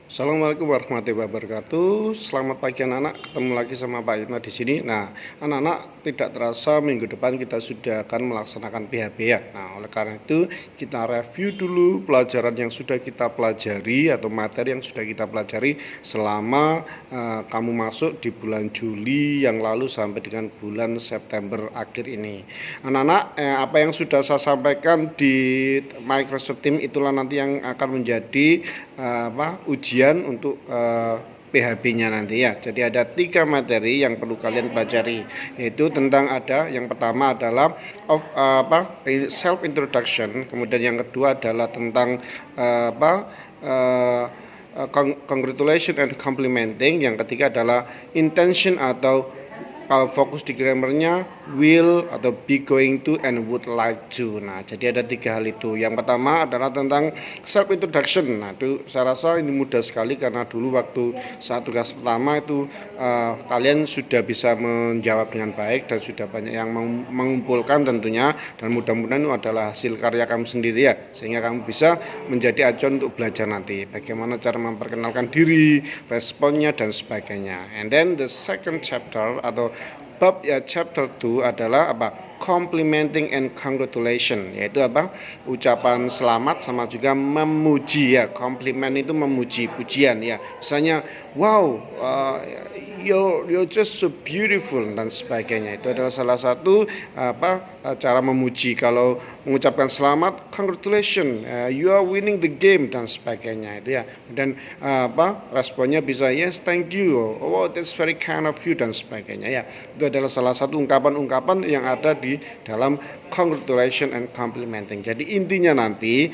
Assalamualaikum warahmatullahi wabarakatuh. Selamat pagi anak-anak. Ketemu lagi sama Pak Yitma di sini. Nah, anak-anak, tidak terasa minggu depan kita sudah akan melaksanakan PHB ya. Nah, oleh karena itu kita review dulu pelajaran yang sudah kita pelajari atau materi yang sudah kita pelajari selama kamu masuk di bulan Juli yang lalu sampai dengan bulan September akhir ini. Anak-anak, apa yang sudah saya sampaikan di Microsoft Teams itulah nanti yang akan menjadi ujian untuk PHB-nya nanti ya. Jadi ada 3 materi yang perlu kalian pelajari, yaitu tentang yang pertama adalah self introduction, kemudian yang kedua adalah tentang congratulation and complimenting, yang ketiga adalah intention atau kalau fokus di grammarnya will atau be going to and would like to. Nah, jadi ada 3 hal itu. Yang pertama adalah tentang self introduction. Nah, itu saya rasa ini mudah sekali karena dulu waktu saat tugas pertama itu kalian sudah bisa menjawab dengan baik dan sudah banyak yang mengumpulkan tentunya, dan mudah-mudahan itu adalah hasil karya kamu sendiri ya, sehingga kamu bisa menjadi acuan untuk belajar nanti bagaimana cara memperkenalkan diri, responnya dan sebagainya. And then the second chapter atau bab ya, chapter 2 adalah complimenting and congratulation, yaitu ucapan selamat sama juga memuji ya. Compliment itu memuji, pujian ya, misalnya wow, you're just so beautiful dan sebagainya. Itu adalah salah satu cara memuji. Kalau mengucapkan selamat, congratulations, you are winning the game dan sebagainya itu ya. Dan responnya bisa yes, thank you, oh that's very kind of you dan sebagainya ya. Itu adalah salah satu ungkapan-ungkapan yang ada di dalam congratulation and complimenting. Jadi intinya nanti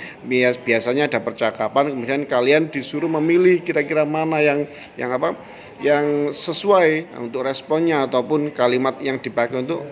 biasanya ada percakapan, kemudian kalian disuruh memilih kira-kira mana yang sesuai untuk responnya ataupun kalimat yang dipakai untuk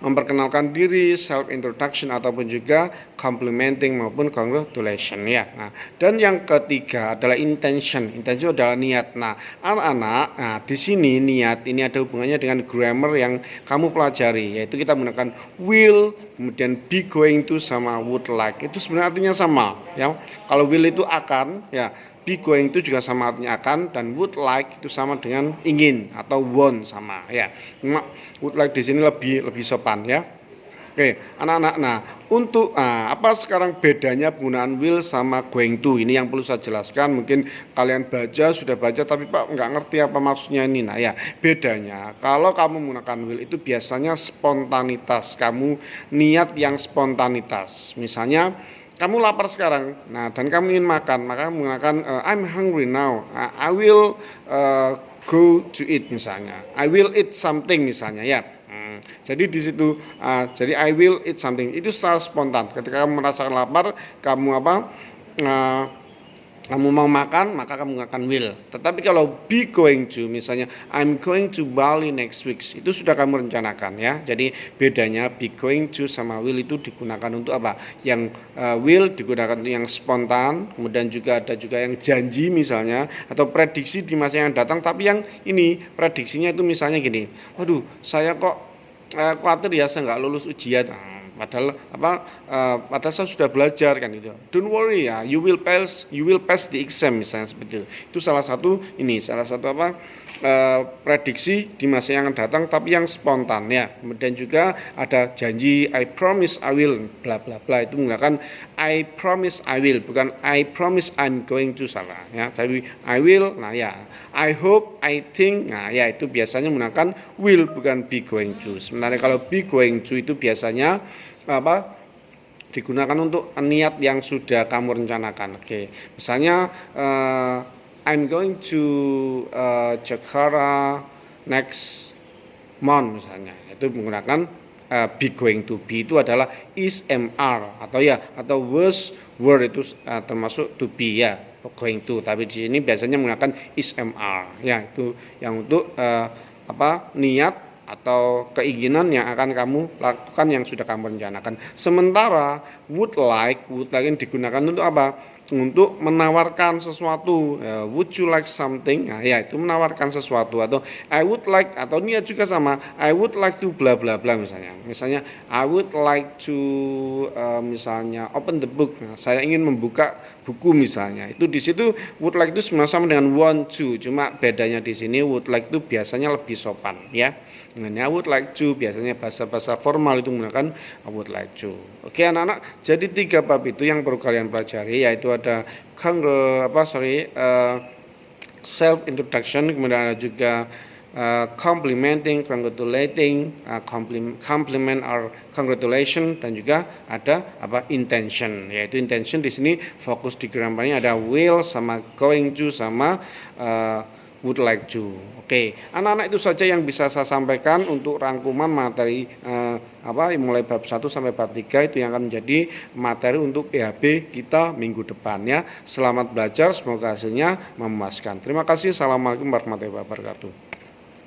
memperkenalkan diri, self introduction ataupun juga complimenting maupun congratulation ya. Nah, dan yang ketiga adalah intention. Intention adalah niat. Nah, anak-anak, di sini niat ini ada hubungannya dengan grammar yang kamu pelajari, yaitu kita menggunakan will, kemudian be going to sama would like. Itu sebenarnya artinya sama ya. Kalau will itu akan ya, be going to juga sama artinya akan, dan would like itu sama dengan ingin atau want sama ya. Cuma would like di sini lebih sopan ya. Oke, anak-anak. Nah, untuk apa sekarang bedanya penggunaan will sama going to? Ini yang perlu saya jelaskan. Mungkin kalian sudah baca tapi Pak nggak ngerti apa maksudnya ini. Nah ya, bedanya kalau kamu menggunakan will itu biasanya spontanitas. Kamu niat yang spontanitas. Misalnya kamu lapar sekarang, nah dan kamu ingin makan, maka menggunakan I'm hungry now, I will go to eat misalnya, I will eat something misalnya ya. Jadi di situ, jadi I will eat something itu secara spontan. Ketika kamu merasakan lapar, kamu kamu mau makan, maka kamu menggunakan will. Tetapi kalau be going to, misalnya I'm going to Bali next week, itu sudah kamu rencanakan ya. Jadi bedanya be going to sama will itu digunakan untuk apa? Yang will digunakan untuk yang spontan, kemudian juga ada juga yang janji misalnya, atau prediksi di masa yang datang. Tapi yang ini prediksinya itu misalnya gini, waduh saya kok khawatir ya saya nggak lulus ujian. Padahal saya sudah belajar kan gitu. Don't worry ya, you will pass the exam misalnya seperti itu. Itu salah satu prediksi di masa yang akan datang tapi yang spontan ya. Kemudian juga ada janji I promise I will bla bla bla, itu menggunakan I promise I will, bukan I promise I'm going to, salah ya. Tapi I will, nah ya, I hope, I think, nah ya itu biasanya menggunakan will bukan be going to. Sebenarnya kalau be going to itu biasanya digunakan untuk niat yang sudah kamu rencanakan. Oke, misalnya I'm going to Jakarta next month misalnya, itu menggunakan be going to. Be itu adalah is MR atau was were, itu termasuk to be ya, going to. Tapi di sini biasanya menggunakan is MR ya, itu yang untuk niat atau keinginan yang akan kamu lakukan yang sudah kamu rencanakan. Sementara would like yang digunakan untuk apa? untuk menawarkan sesuatu. Would you like something? Nah, ya itu menawarkan sesuatu, atau I would like, atau niat juga sama, I would like to bla bla bla misalnya. Misalnya I would like to misalnya open the book. Nah, saya ingin membuka buku misalnya. Itu di situ would like itu sebenarnya sama dengan want to, cuma bedanya di sini would like itu biasanya lebih sopan ya. Nah, I would like to biasanya bahasa-bahasa formal itu menggunakan I would like to. Oke anak-anak, jadi 3 bab itu yang perlu kalian pelajari, yaitu ada self introduction, kemudian ada juga complimenting, congratulating, compliment or congratulation, dan juga ada intention. Yaitu intention di sini fokus di grammarnya ada will sama going to sama would like to. Oke, anak-anak itu saja yang bisa saya sampaikan untuk rangkuman materi mulai bab 1 sampai bab 3 itu yang akan menjadi materi untuk PHB kita minggu depan ya. Selamat belajar, semoga hasilnya memuaskan. Terima kasih. Assalamualaikum warahmatullahi wabarakatuh.